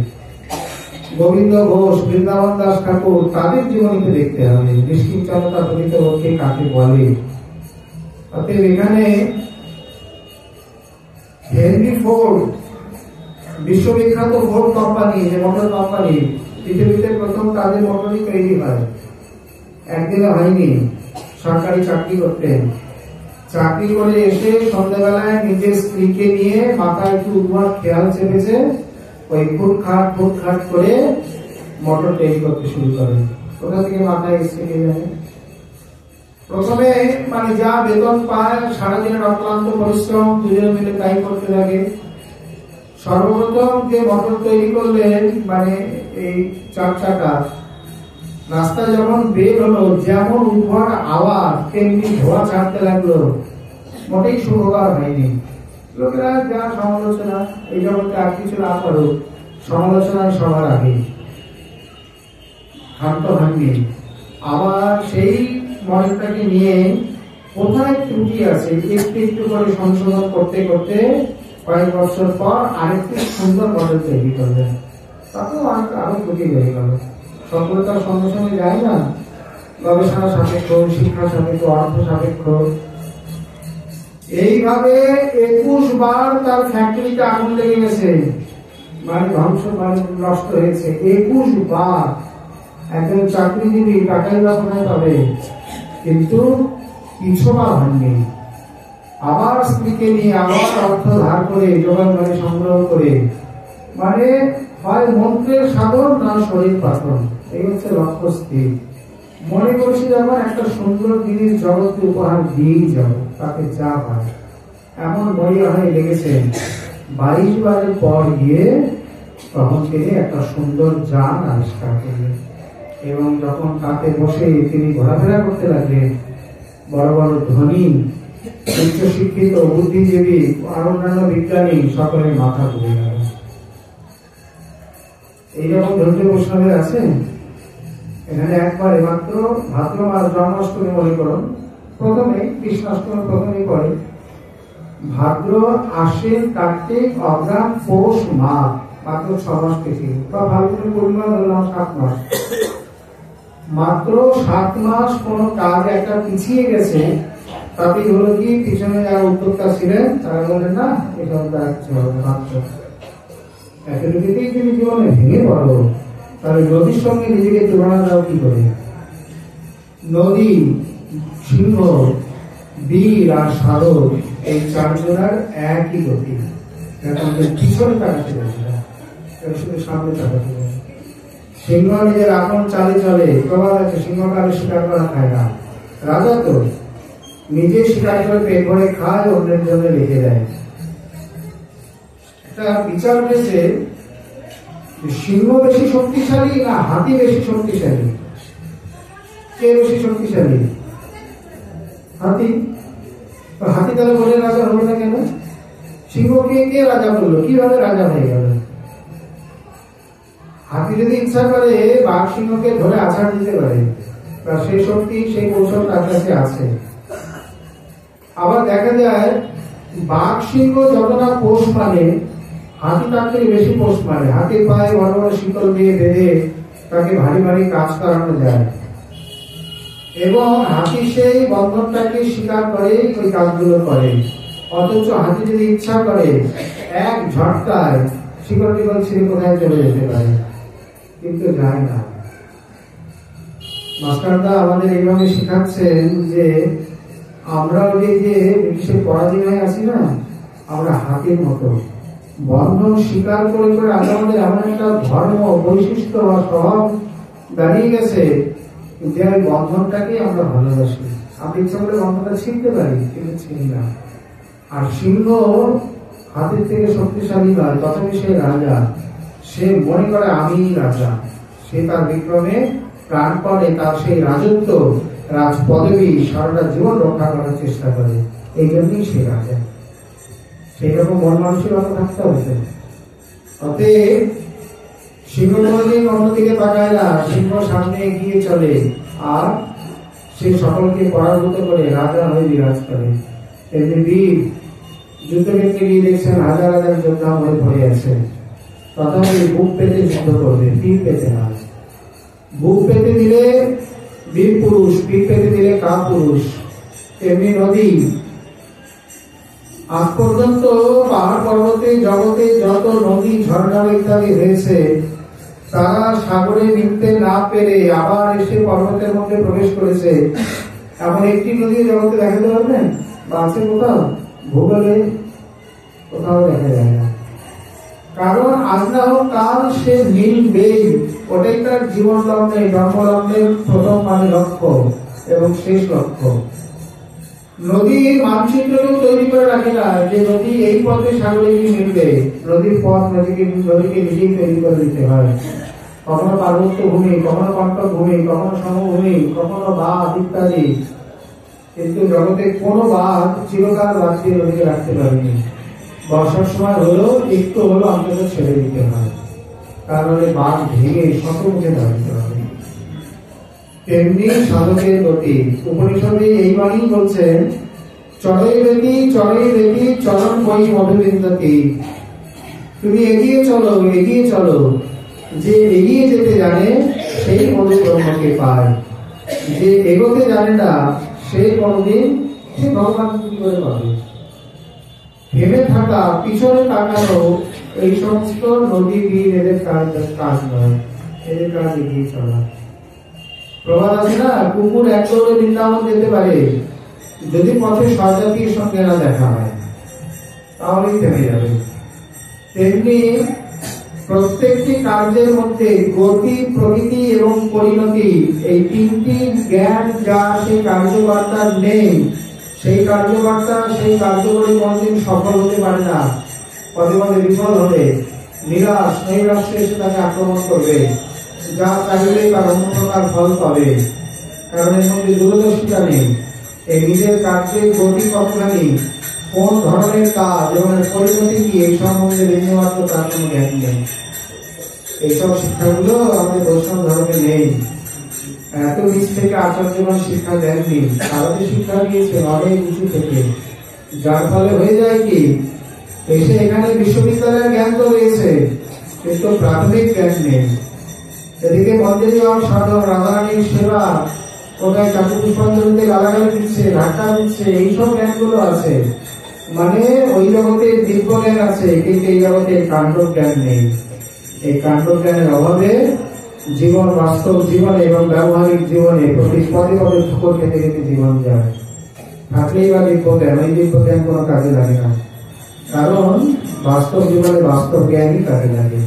S1: গোবিন্দ ঘোষ, বৃন্দাবন দাস ঠাকুর, তাদের জীবনীতে দেখতে হবে নিষ্কিঞ্চলতা প্রকৃতপক্ষে কাকে বলে। অতএব এখানে হেনরি ফোর্ড, বিশ্ববিখ্যাত ফোর্ড কোম্পানি, যে মোটর কোম্পানি, পৃথিবীতে প্রথম তাদের মোটরই তৈরি হয়, একদিনে হয়নি। সরকারি চাকরি করতেন, চাকরি করে এসে সন্ধ্যাবেলায় নিজের স্ত্রীকে নিয়ে মাথায় একটু উদ্ভট খেয়াল চেপেছে, ওই ফুটখাট করে মোটর তৈরি করতে শুরু করেন। কোথা থেকে মাথায় এসে কে জানে। প্রথমে মানে যা বেতন পায়, সারাদিনের অক্লান্ত পরিশ্রম, দুজনে মিলে তাই করতে লাগে। সর্বপ্রথম যে মোটর তৈরি করলেন, মানে এই 4 চাকা, রাস্তায় যখন বের হলো, যেমন উদ্ভট আওয়াজ তেমনি ধোয়া ছাড়তে লাগলো, মোটেই শুভকর হয়নি। লোকেরা যা সমালোচনা, এই জগতে আর কিছু না করুক, সমালোচনায় সবার আগে ক্ষান্ত ভাঙ্গি। আবার সেই মডেলটাকে নিয়ে কোথায় ত্রুটি আছে একটু একটু করে সংশোধন করতে করতে কয়েক বছর পর আরেকটি সুন্দর মডেল তৈরি করলেন। তাতেও আরো ত্রুটি হয়ে গেল। সফলতার সঙ্গে সঙ্গে যায় না, গবেষণা সাপেক্ষ, শিক্ষা সাপেক্ষ, অর্থ সাপেক্ষ। এইভাবে 21 বার তার ফ্যাক্টরিতে আগুন লেগে গেছে, মানে ধ্বংস, মানে নষ্ট হয়েছে 21 বার। একজন চাকরিজীবী টাকাই বা কোথায় পাবে, কিন্তু পিছপা হয়নি। আবার স্ত্রীকে নিয়ে আবার অর্থ ধার করে, জোগাড় মানে সংগ্রহ করে, মানে হয় মন্ত্রের সাধন না শরীর পাথর, এই হচ্ছে লক্ষ্য স্থির। মনে করছি যখন একটা সুন্দর জিনিস জগৎকে উপহার দিয়েই যাবো, তাকে যা হয়, এমন মরিয়া হয়ে লেগেছেন। 22 বারের পর গিয়ে তখন তিনি একটা সুন্দর যান আবিষ্কার করলেন, এবং যখন তাতে বসে তিনি ঘোরাফেরা করতে লাগলেন, বড় বড় ধনী, উচ্চ শিক্ষিত, বুদ্ধিজীবী আর অন্যান্য বিজ্ঞানী সকলের মাথা ঘুরে গেল। এইরকম ধৈর্য বৈষ্ণবের আছে এখানে। একবারে মাত্র ভাদ্র মাস জন্মাষ্টমী মনে করুন, প্রথমে কৃষ্ণাষ্টমী প্রথমেই পড়ে, ভাদ্র, আশ্বিন, কার্তিক, অগ্রহায়ণ, পৌষ, মাঘ, মাত্র 6 মাস তিথি, বা ফাল্গুনের পূর্ণিমা ধরলাম 7 মাস। মাত্র 7 মাস কোন কাজ একটা পিছিয়ে গেছে, তাতেই হলো কি পিছনে যারা উদ্যোক্তা ছিলেন তারা বললেন না, এটা মাত্র এতটুকুতেই যদি জীবনে ভেঙে পড়ো, তাহলে নদীর সঙ্গে নিজেকে তুলনা দাও কি করে? নদী, সিংহ, বীর আর সাধক, এই 4 জনের একই গতি। পিছনে তাকাতে শুধু সামনে তাকাতে। সিংহ নিজের আপন চালে চলে, প্রবাদ আছে, সিংহ কালে শিকার করা খায় না। রাজা তো নিজে শিকার করে পেট ভরে খায়, অন্যের জন্য রেখে দেয়। একটা বিচার উঠেছে, সিংহ বেশি শক্তিশালী না হাতি বেশি শক্তিশালী? কে বেশি শক্তিশালী? হাতি। তো হাতি তাহলে বলে রাজা হবে না কেন? সিংহকে কে রাজা করলো? কিভাবে রাজা হয়ে গেল? হাতি যদি ইচ্ছা করে বাঘ সিংহকে ধরে আছাড় দিতে পারে, সেই শক্তি, সেই কৌশল তার কাছে আছে। আবার দেখা যায় বাঘ সিংহ যতটা পোষ মানে, হাতি তার থেকে বেশি পোষ মানে। হাতির পায়ে বড় বড় শিকল দিয়ে বেঁধে তাকে ভারী ভারী কাজ করানো যায়, এবং হাতি সেই বন্ধনটাকে স্বীকার করে ওই কাজগুলো করে। অথচ হাতি যদি ইচ্ছা করে এক ঝটকায় শিকল টিকল ছিঁড়ে কোথায় চলে যেতে পারে, কিন্তু যায় না। মাস্টারদা আমাদের এইভাবে শেখাচ্ছেন যে আমরা ওই যে ব্রিটিশের পরাধীনায় আছি না, আমরা হাতির মতো বন্ধন স্বীকার করে করে আজ আমাদের এমন একটা ধর্ম, বৈশিষ্ট্য বা স্বভাব দাঁড়িয়ে গেছে যে ওই বন্ধনটাকে আমরা ভালোবাসি। আমরা ইচ্ছা করে বন্ধনটা ছিঁড়তে পারি, কিন্তু ছিঁড়ি না। আর সিংহ হাতির থেকে শক্তিশালী নয়, তথাপি সে রাজা। সে মনে করে আমি রাজা। সে তার বিক্রমে প্রাণপণে তার সেই রাজত্ব, রাজ পদবী সারাটা জীবন রক্ষা করার চেষ্টা করে। এই জন্যই সে রাজা। সেই রকম মন মানসিকতা থাকতে হবে। অতএব সিংহ কোনদিন অন্যদিকে তাকায় না, সিংহ সামনে এগিয়ে চলে, আর সে সকলকে পরাভূত করে রাজা হয়ে বিরাজ করে। এমনি বীর যুদ্ধক্ষেত্রে গিয়ে দেখছেন হাজার হাজার যোদ্ধা হয়ে ভরে আছে, তথাপি বুক পেতে যুদ্ধ করবে, পিঠ পেতে না। বুক পেতে দিলে বীর পুরুষ, পিঠ পেতে দিলে কা পুরুষ। তেমনি নদী আজ পর্যন্ত পাহাড় পর্বতে জগতে যত নদী ঝর্ণা ইত্যাদি হয়েছে, তারা সাগরে মিলতে না পেরে আবার এসে পর্বতের মধ্যে প্রবেশ করেছে। এমন একটি নদী জগতে দেখাতে পারবেন বা আছে কোথাও? ভূগোলে কোথাও দেখা যায় না। কারণ আজ না হোক কাল সে মিলবেই, ওটাই তার জীবন লগ্নে, জন্মলগ্নের প্রথম লক্ষ্য এবং শেষ লক্ষ্য। নদী মানচিত্রকেও তৈরি করে রাখে না যে নদী এই পথে সাগরে গিয়ে মিলবে। নদীর পথ নদীকে নিজেই তৈরি করে দিতে হয়। কখনো পার্বত্য ভূমি, কখনো কণ্টক ভূমি, কখনো সমভূমি, কখনো বাঁধ ইত্যাদি। কিন্তু জগতে কোনো বাঁধ চিরকাল বাদ দিয়ে নদীকে রাখতে পারেনি। বর্ষার সময় হলো একটু হলো অন্তত ছেড়ে দিতে হয়, কারণ বাঁধ ভেঙে শতমুখে দাঁড়াতে হবে। তেমনি সাধকের গতি। উপনিষদে এই বাণী বলছেন, চড়াই বেদি চরণ বই মধুবিন্দতি। তুমি এগিয়ে চলো, এগিয়ে চলো। যে এগিয়ে যেতে জানে সেই মধু ব্রহ্মকে পায়। যে এগোতে জানে না সে কোনদিন সে ভগবানকে কি করে পাবে? ভেবে থাকা, পিছনে তাকানো, এই সমস্ত নদী বিল এদের কাজ নয়। এদের কাজ এগিয়ে চলা। প্রবাদ আছে না, কুকুর এক দৌড়ে বৃন্দাবন যেতে পারে, যদি পথে স্বজাতির সঙ্গে না দেখা হয়, তাহলেই থেমে যাবে। তেমনি প্রত্যেকটি কার্যের মধ্যে গতি, প্রকৃতি এবং পরিণতি, এই তিনটি জ্ঞান যা সেই কার্যবার্তার নেই, সেই কার্যবার্তা সেই কার্য করে কোনদিন সফল হতে পারে না। পদে পদে বিফল হবে, নিরাশ নৈরাশ্য এসে তাকে আক্রমণ করবে। যা চাইলে তার অন্য প্রকার ফল পাবে, কারণ এর মধ্যে দূরদর্শিতা নেই। এই নিজের কার্যের গতি কতখানি, কোন ধরনের কাজ এবং পরিণতি কি, এই সম্বন্ধে বিন্দুমাত্র তার কোনো জ্ঞান নেই। এইসব শিক্ষাগুলো আমাদের বৈষ্ণব ধর্মে নেই। এত নিচ থেকে আচার্যগণ শিক্ষা দেননি, ভারতে শিক্ষা দিয়েছেন অনেক উঁচু থেকে। যার ফলে হয়ে যায় কি, এসে এখানে বিশ্ববিদ্যালয়ের জ্ঞান তো রয়েছে, কিন্তু প্রাথমিক জ্ঞান নেই। এদিকে মন্দিরে যাওয়ার সাধন, রাধারানীর সেবা, কোথায় ঠাকুর পুষ্পাঞ্জলিতে গালাগালি দিচ্ছে, ধাক্কা দিচ্ছে, এইসব জ্ঞানগুলো আছে। মানে ওই জগতে দিব্য জ্ঞান আছে, কিন্তু এই জগতে কাণ্ড জ্ঞান নেই। এই কাণ্ড জ্ঞানের অভাবে জীবন, বাস্তব জীবনে এবং ব্যবহারিক জীবনে প্রতি পদে পদে ঠোকর খেতে খেতে জীবন যায়। থাকলেই বা দিব্য জ্ঞান, ওই দিব্য জ্ঞান কোনো কাজে লাগে না, কারণ বাস্তব জীবনে বাস্তব জ্ঞানই কাজে লাগে।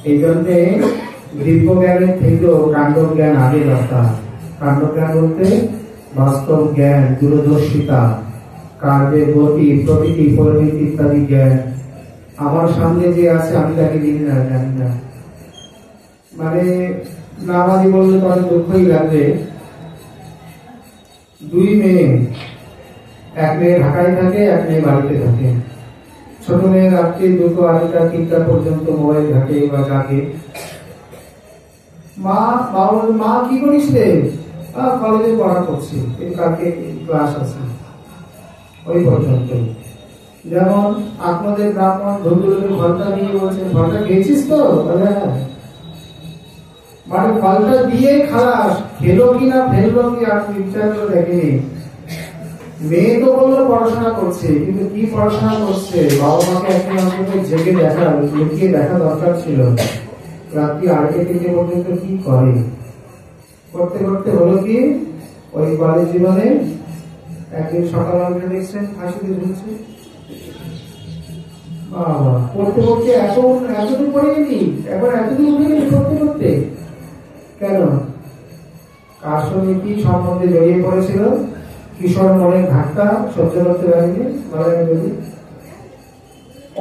S1: এই জন্যে দিব্য জ্ঞানের থেকেও কাণ্ড জ্ঞান আগে দরকার। কাণ্ড জ্ঞান বলতে বাস্তব জ্ঞান, দূরদর্শিতা, কার্যের গতি, প্রকৃতি, পরিণতি ইত্যাদি জ্ঞান। আমার সামনে যে আছে আমি তাকে জানি না। মানে নামাজি বললে তো অনেক দুঃখই লাগবে। দুই মেয়ে, এক মেয়ে ঢাকায় থাকে, এক মেয়ে বাড়িতে থাকে। ছোট মেয়ে রাত্রি 2টো, 2:30, 3টা পর্যন্ত মোবাইল ঘাটে বা ডাকে। মা কি করিস রে? কলেজে পড়া করছি, কালকে ক্লাস আছে, ওই পর্যন্ত। যেমন আপনাদের ব্রাহ্মণ ধুন্দুলের ফলটা নিয়ে বলছেন, ফলটা খেয়েছিস তো? মানে ফলটা দিয়ে খালাস, খেলো কিনা ফেললো কি আর বিচার করে দেখেনি। মেয়ে তো বললো পড়াশোনা করছে, কিন্তু কি পড়াশোনা করছে? বাবা মাকে একদিন অন্তত জেগে দেখা, লুকিয়ে দেখা দরকার ছিল। রাত্রি 2:30 পর্যন্ত কি করে? করতে করতে হলো কি, ওই কলেজ জীবনে একদিন সকালে উঠে দেখছেন ফাঁসিতে ঝুলছে। বাবা, পড়তে পড়তে এতদিন পড়ে গেলি, একবার এতদিন উঠে গেলি পড়তে পড়তে। কেন? কার সঙ্গে কি সম্বন্ধে জড়িয়ে পড়েছিল, কিশোর মনের ধাক্কা সহ্য করতে পারেনি, বলি।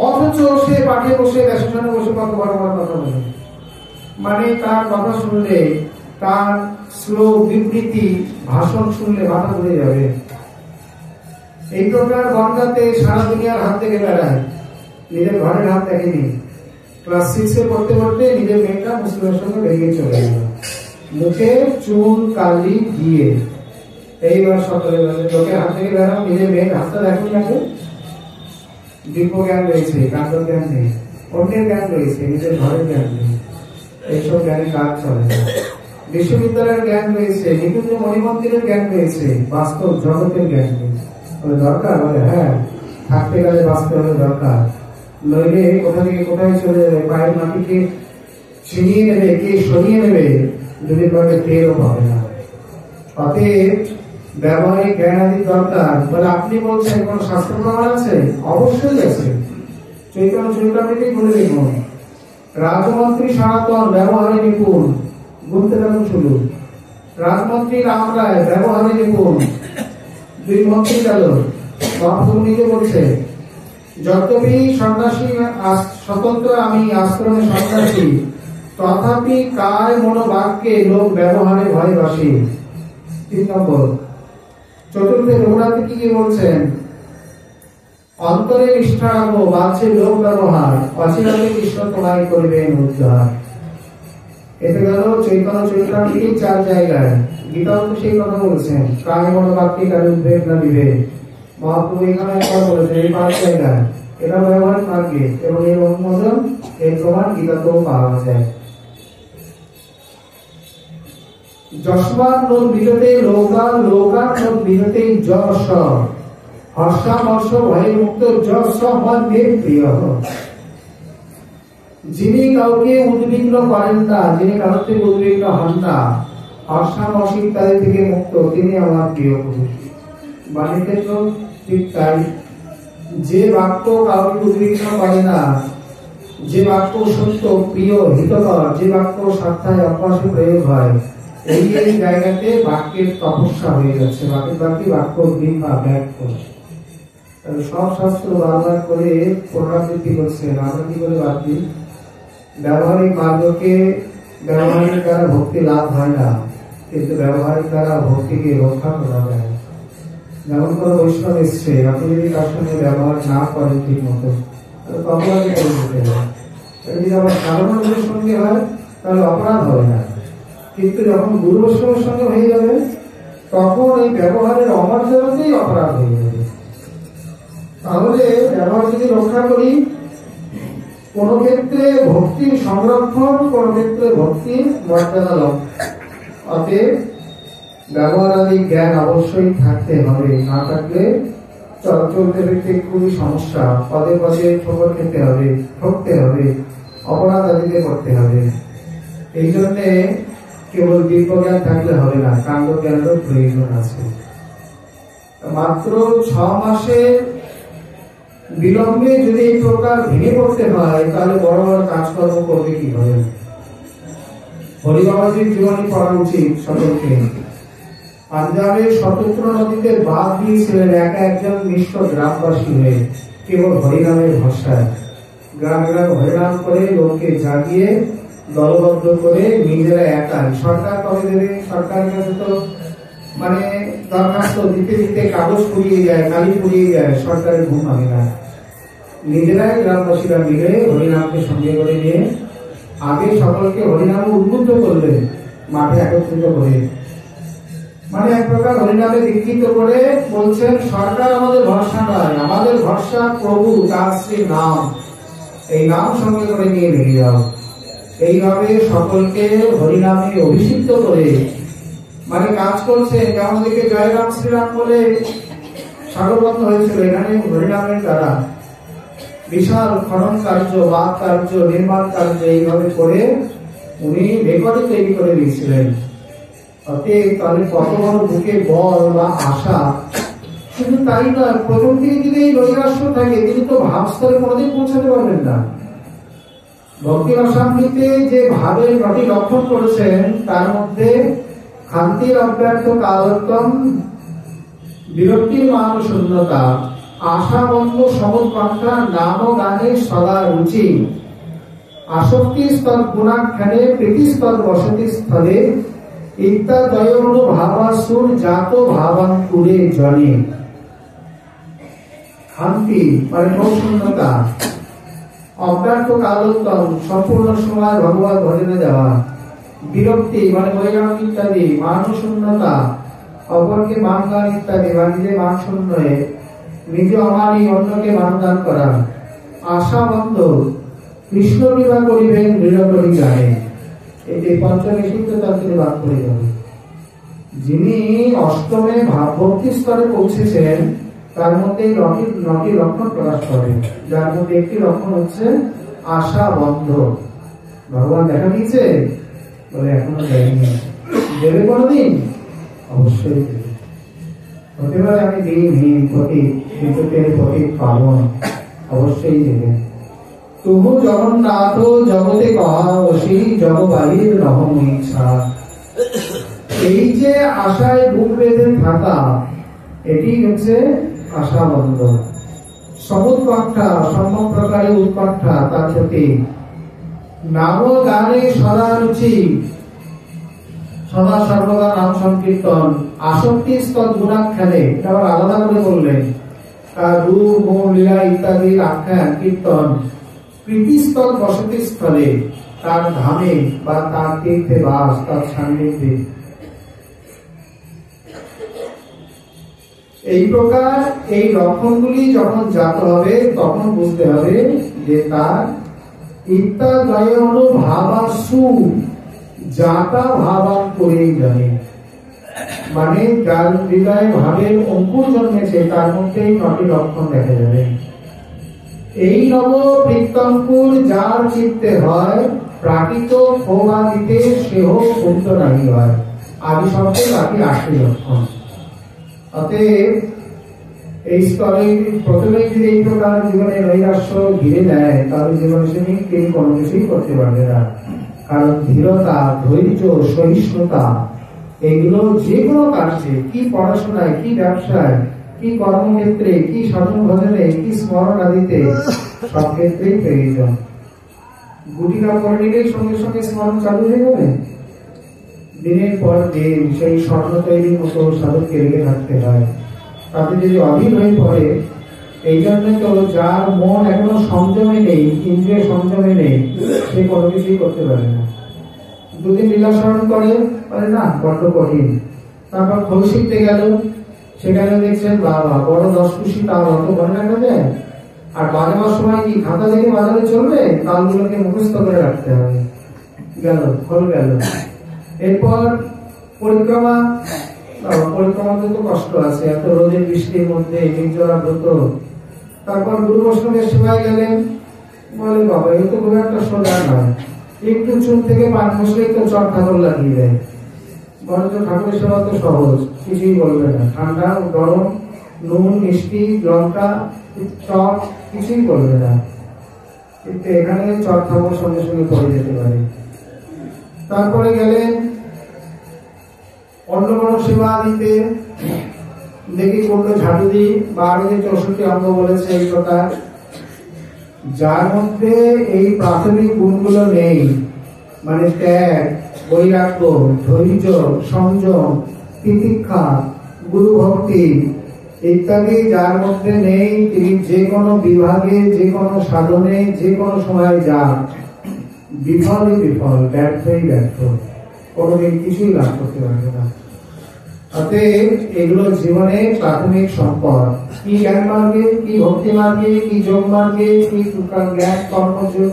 S1: অথচ সে পাঠে বসে, দেশে বসে কত বড় বড় কথা বলে। মানে তার কথা শুনলে, তার শ্লোক বিবৃতি ভাষণ শুনলে মাথা ঘুরে যাবে। এই প্রকার গঙ্গাতে সারা দুনিয়ার হাত থেকে বেড়ায়, নিজের ঘরের হাত দেখেনি। ক্লাস 6-এ পড়তে পড়তে নিজের মেয়েটা মুসলিমের সঙ্গে বেরিয়ে চলে গেল, মুখে চুল কালি দিয়ে। এইবার সকালে লোকের হাত থেকে বেড়াও, নিজের মেয়ের হাতটা দেখুন। দিব্য জ্ঞান রয়েছে, কাণ্ড জ্ঞান নেই। অন্যের জ্ঞান রয়েছে, নিজের ঘরের জ্ঞান নেই, এইসব জ্ঞানে কাজ চলে না। বিশ্ববিদ্যালয়ের জ্ঞান রয়েছে, নিকুঞ্জ মণিমন্দিরের জ্ঞান রয়েছে, বাস্তব জগতের জ্ঞান নেই। দরকার বলে হ্যাঁ, থাকতে গেলে বাঁচতে হলে দরকার, নইলে কোথা থেকে কোথায় চলে যাবে, পায়ের মাটিকে ছিনিয়ে নেবে, কে সরিয়ে নেবে, যদি পরে টেরও পাবে না। অতএব ব্যবহারিক জ্ঞান আদি দরকার। বলে আপনি বলছেন কোন শাস্ত্র প্রমাণ আছে? অবশ্যই আছে। চৈতন্য চৈতামৃতেই বলে দেখুন, রাজমন্ত্রী সনাতন ব্যবহারে নিপুণ, বলতে থাকুন শুধু। রাজমন্ত্রী রাম রায় ব্যবহারে নিপুণ, দুই মন্ত্রী গেল। মহাপ্রভু নিজে বলছে, যদ্যপি সন্ন্যাসী স্বতন্ত্র আমি আশ্রমে সন্ন্যাসী, তথাপি কায় মনোবাক্যে লোক ব্যবহারে ভয় বাসি। 3 নম্বর। চতুর্থে রঘুনাথ কি বলছেন? অন্তরে নিষ্ঠা রাখো, বাঁচে লোক ব্যবহার, অচিরাতে কৃষ্ণ তোমায় করবেন উদ্ধার। এতে গেল চৈতন্য চৈতামৃতের 4 জায়গায়। গীতাও তো সেই কথা বলছেন, কায় মনোবাক্যে কার উদ্বেগ না বিবেক। মহাপ্রভু এখানে একবার বলেছেন এই 5 জায়গায়। এটা ব্যবহারিক মার্গে, এবং এই অনুমোদন, এই প্রমাণ গীতাতেও পাওয়া যায়। যশবান নোট বিজতে লোকাল, লোকাল নোট বিজতে যশ, হর্ষামর্ষ ভয়ে মুক্ত যশ মনে প্রিয়। যিনি কাউকে উদ্বিগ্ন করেন না, যিনি কারোর থেকে উদ্বিগ্ন হন না, হর্ষামর্ষ ইত্যাদি থেকে মুক্ত, তিনি আমার প্রিয় পুরুষ। বাণীতে তো ঠিক তাই। যে বাক্য কাউকে উদ্বিগ্ন করে না, যে বাক্য সত্য, প্রিয়, হিতকর, যে বাক্য স্বার্থায় অভ্যাসে প্রয়োগ হয়, এই জায়গাতে বাক্যের তপস্যা হয়ে যাচ্ছে। বাক্যের বাক্য বৃথা ব্যর্থ। সব শাস্ত্র বারবার করে পুনরাবৃত্তি করছেন। আমরা কি করে বাদ দিই? ব্যবহারিক মার্গকে ব্যবহারিক দ্বারা ভক্তি লাভ হয় না, কিন্তু ব্যবহারিক দ্বারা ভক্তিকে রক্ষা করা যায়। যেমন কোন বৈষ্ণব এসছে, আপনি যদি তার সঙ্গে ব্যবহার না করেন ঠিক মতো, অপরাধী করে দিতে হয়। যদি আবার সাধারণ মানুষের সঙ্গে হয় তাহলে অপরাধ হবে না, কিন্তু যখন গুরু বৈষ্ণবের সঙ্গে হয়ে যাবে তখন এই ব্যবহারের অমর্যাদাতেই অপরাধ হয়ে যাবে। তাহলে ব্যবহার যদি রক্ষা করি, কোন ক্ষেত্রে ভক্তির সংরক্ষণ, কোন ক্ষেত্রে ভক্তির মর্যাদা লক্ষ্য। অতএব ব্যবহার আদি জ্ঞান অবশ্যই থাকতে হবে, না থাকলে চলতে ফিরতে খুবই সমস্যা। পদে পদে ঠোকর খেতে হবে, ঠকতে হবে, অপরাধ আদিতে করতে হবে। এই জন্যে কেবল দিব্যজ্ঞান থাকলে হবে না, কাণ্ড জ্ঞানেরও প্রয়োজন আছে। মাত্র 6 মাসের বিলম্বে যদি এই প্রকার ভেঙে পড়তে হয়, তাহলে বড় বড় কাজকর্ম করবে কি হবে? হরিবাবাজির জীবনী পড়া উচিত সকলকে। পাঞ্জাবের স্বতন্ত্র নদীতে বাদ দিয়েছিলেন একা একজন নিঃস্ব গ্রামবাসী হয়ে, কেবল হরিনামের ভাষায়। গ্রামে গ্রামে হরিনাম করে লোককে জাগিয়ে দলবদ্ধ করে নিজেরা একাই। সরকার কবে দেবে? সরকারের কাছে তো মানে দরখাস্ত দিতে দিতে কাগজ পুড়িয়ে যায়, কালি পুড়িয়ে যায়, সরকারের ঘুম ভাঙে না। নিজেরাই গ্রামবাসীরা মিলে হরিনামকে সঙ্গে করে নিয়ে আগে সকলকে হরিনামে উদ্বুদ্ধ করলেন, মাঠে একত্রিত করে, মানে এক প্রকার হরিনামে দীক্ষিত করে বলছেন, সরকার আমাদের ভরসা নয়, আমাদের ভরসা প্রভু, তার শ্রী নাম। এই নাম সঙ্গে করে নিয়ে লেগে যাও। এইভাবে সকলকে হরিনামে অভিষিক্ত করে মানে কাজ করছে। যেমন দিকে জয়রাম শ্রীরাম বলে সাগরবন্ধ হয়েছিল, এখানে হরিনামের দ্বারা বিশাল খনন কার্য, বাদ কার্য, নির্মাণ কার্য এইভাবে করে উনি রেকর্ড তৈরি করে দিয়েছিলেন। অতএব তাদের কত বড় বুকে বল বা আশা। শুধু তাই নয়, প্রথম থেকে যদি এই নৈরাশ্য থাকে, তিনি তো ভাবস্তরে কোনোদিন পৌঁছাতে পারবেন না। ভক্তি রসামৃতে যে ভাবের 9টি লক্ষণ করেছেন, তার মধ্যে শান্তির অব্যর্থ কালোত্তম, বিরক্তির মান শূন্যতা, আশাবন্ধ সমুৎকণ্ঠা, নাম গানে সদা রুচি, আসক্তি স্তর গুণাখ্যানে, প্রীতিস্তর বসতি স্থলে, ইত্যাদয় ভাবাসুর জাত ভাবাঙ্কুরে জনে। শান্তি মানে শূন্যতা, অব্যর্থ কালোত্তম সম্পূর্ণ সময় ভগবত ভজনে দেওয়া, বিরক্তি মানে বৈরাম ইত্যাদি, মান শূন্যতা অপরকে মান দান ইত্যাদি, বা নিজে মান শূন্য নিজে অমানি অন্যকে মান দান করা, আশাবন্ধ কৃষ্ণ বিবাহ করিবেন নীলকরি গানে। এই পঞ্চমেশিতে তার তিনি বাদ করে যাবেন। যিনি অষ্টমে ভাবভক্তি স্তরে পৌঁছেছেন তার মধ্যে নটি লক্ষণ প্রকাশ করেন, যার মধ্যে একটি লক্ষণ হচ্ছে আশা বন্ধ। ভগবান দেখা দিয়েছে বলে এখনো দেয়নি, দেবে কোনদিন? অবশ্যই দেবে। হতে পারে আমি দিইনি প্রতীক, কিন্তু প্রতীক পাবন অবশ্যই দেবে। তবু জগন্নাথ জগতে কহাবশী জগবাহির রহম ইচ্ছা। এই যে আশায় বুক বেঁধে থাকা, এটি হচ্ছে আশা বন্ধ। সমুৎকণ্ঠা সম্যক প্রকারে উৎকণ্ঠা তার প্রতি। নাম গানে সদা রুচি, সদা সর্বদা নাম সংকীর্তন। আসক্তি স্তর গুণাখ্যানে, এটা আবার আলাদা করে বললেন। তার রূপ গুণ লীলা ইত্যাদির আখ্যান কীর্তন। প্রীতিস্তর বসতি স্থলে, তার ধামে বা তার তীর্থে বাস, তার সান্নিধ্যে। এই প্রকার এই লক্ষণগুলি যখন জাত হবে তখন বুঝতে হবে যে তার ইত্যাদয় অনুভাবাসু যাতা ভাবান করেই জানে। মানে যার হৃদয়ে ভাবের অঙ্কুর জন্মেছে তার মধ্যেই নটি লক্ষণ দেখা যাবে। এই নব বৃত্তঙ্কুর যার চিত্তে হয়, প্রাকৃত ক্ষোভাদিতে সেহ ভুক্ত নাহি হয়। আদি শব্দে বাকি ৮টি লক্ষণ। অতএব এই স্তরে প্রথমে যদি এই প্রকার জীবনে নৈরাশ্য ঘিরে নেয়, তাহলে জীবনে তিনি কোনো কিছুই করতে পারবে না। কারণ ধীরতা, ধৈর্য, সহিষ্ণুতা এগুলো যে কোনো কাজে, কি পড়াশোনায়, কি ব্যবসায়, কি কর্মক্ষেত্রে, কি সাধন ভজনে, কি স্মরণ আদিতে, সব ক্ষেত্রেই প্রয়োজন। গুটিকা পড়ে নিলেই সঙ্গে সঙ্গে স্মরণ চালু হয়ে যাবে? দিনের পর দিন সেই স্বর্ণ তৈরির মতো সাধককে লেগে থাকতে হয়। তাতে যদি অধীর হয়ে পড়ে, এই জন্য তো যার মন এখনো সংযমে নেই, ইন্দ্রিয় সংযমে নেই, সে কোনো কিছুই করতে পারে না। দুদিন লীলা স্মরণ করে না, বড্ড কঠিন। তারপর খোল শিখতে গেল, সেখানে দেখছেন বাবা বড় 10 খুশি, তাও অত মনে রাখা যায়। আর বাজাবার সময় কি খাতা দেখে বাজারে চলবে? তালগুলোকে মুখস্থ করে রাখতে হবে। গেল খোল গেল। এরপর পরিক্রমা, পরিক্রমাতে তো কষ্ট আছে, এত রোদের বৃষ্টির মধ্যে নির্জরা ব্রত। তারপর গুরু বৈষ্ণবের সেবায় গেলেন, বলে বাবা এ তো খুব একটা সোজা নয়, একটু চুন থেকে পান বসলেই তো চট ঠাকুর লাগিয়ে দেয়। বরঞ্চ ঠাকুরের সেবা তো সহজ, কিছুই বলবে না। ঠান্ডা গরম, নুন মিষ্টি লঙ্কা চট কিছুই বলবে না, কিন্তু এখানে চট ঠাকুর সঙ্গে সঙ্গে পড়ে যেতে পারে। তারপরে গেলেন অন্য কোনো সেবা দিতে, দেখি করলো ঝাড়ু দি, বা আরো যে 64 অঙ্গ বলেছে এই প্রকার। যার মধ্যে এই প্রাথমিক গুণগুলো নেই, মানে ত্যাগ, বৈরাগ্য, ধৈর্য, সংযম, তিতিক্ষা, গুরু ভক্তি ইত্যাদি যার মধ্যে নেই, তিনি যে কোনো বিভাগে, যে কোনো সাধনে, যে কোনো সময় যান, বিফলই বিফল, ব্যর্থই ব্যর্থ, কোনোদিন কিছুই লাভ করতে পারবে না। অতএব এগুলো জীবনে প্রাথমিক সম্পদ। কি জ্ঞান মার্গে, কি ভক্তি মার্গে, কি যোগ মার্গে, কি জ্ঞান কর্মযোগ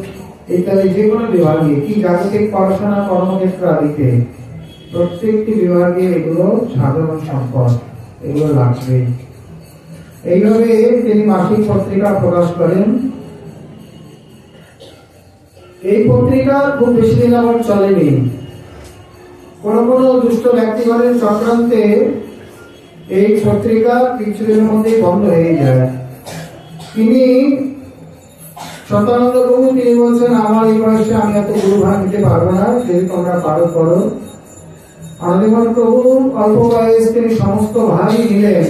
S1: ইত্যাদি যে কোনো বিভাগে, কি জাগতিক পড়াশোনা কর্মক্ষেত্র আদিতে, প্রত্যেকটি বিভাগে এগুলো সাধারণ সম্পদ, এগুলো লাগবে। এইভাবে তিনি মাসিক পত্রিকা প্রকাশ করেন। এই পত্রিকা খুব বেশি দিন আমার চলেনি। কোন কোন দুষ্ট ব্যক্তিগণের চক্রান্তে এই পত্রিকা কিছুদিনের মধ্যেই বন্ধ হয়ে যায়। তিনি সদানন্দ প্রভু তিনি বলছেন, আমার এই বয়সে আমি এত গুরুভার নিতে পারবো না, যদি তোমরা পারো করো। আনন্দমোহন প্রভু অল্প বয়স তিনি সমস্ত ভারই নিলেন,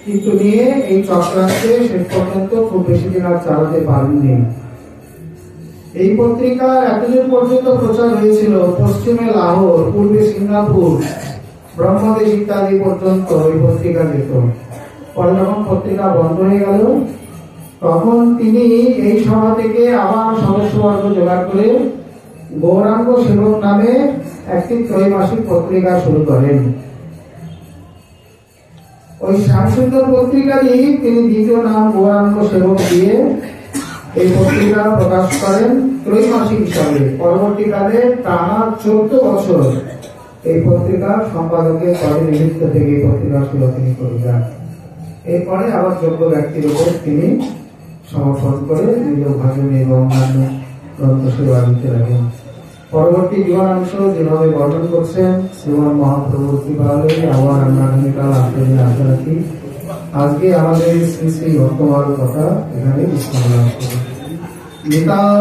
S1: কিন্তু নিয়ে এই চক্রান্তে শেষ পর্যন্ত খুব বেশি দিন আর চালাতে পারেননি। এই পত্রিকা এতদিন পর্যন্ত প্রচার হয়েছিল পশ্চিমে লাহোর, পূর্বে সিঙ্গাপুর, ব্রহ্মদেশ ইত্যাদি পর্যন্ত এই পত্রিকা যেত। পরে যখন পত্রিকা বন্ধ হয়ে গেল, তখন তিনি এই সভা থেকে আবার সদস্যবর্গ জোগাড় করে গৌরাঙ্গ সেবক নামে একটি ত্রৈমাসিক পত্রিকা শুরু করেন। ওই শ্যামসুন্দর পত্রিকারই তিনি দ্বিতীয় নাম গৌরাঙ্গ সেবক দিয়ে এই পত্রিকা প্রকাশ করেন ত্রৈমাসিক হিসাবে। পরবর্তীকালে টানা 14 বছর এই পত্রিকার সম্পাদকের পদে নিযুক্ত থেকে এই পত্রিকা সেবা তিনি করে যান। এরপরে আবার যোগ্য ব্যক্তির উপর তিনি সমর্পণ করে নিজ ভাষণ এবং অন্যান্য গ্রন্থ সেবা দিতে লাগেন। পরবর্তী জীবনাংশ যেভাবে বর্ণন করছেন শ্রীমান মহাপ্রভুর কৃপালে আবার আমরা আগামীকাল আপনাদের আশা রাখি। আজকে আমাদের শ্রী শ্রী ভক্তমাল কথা এখানে বিশ্রাম লাভ করি।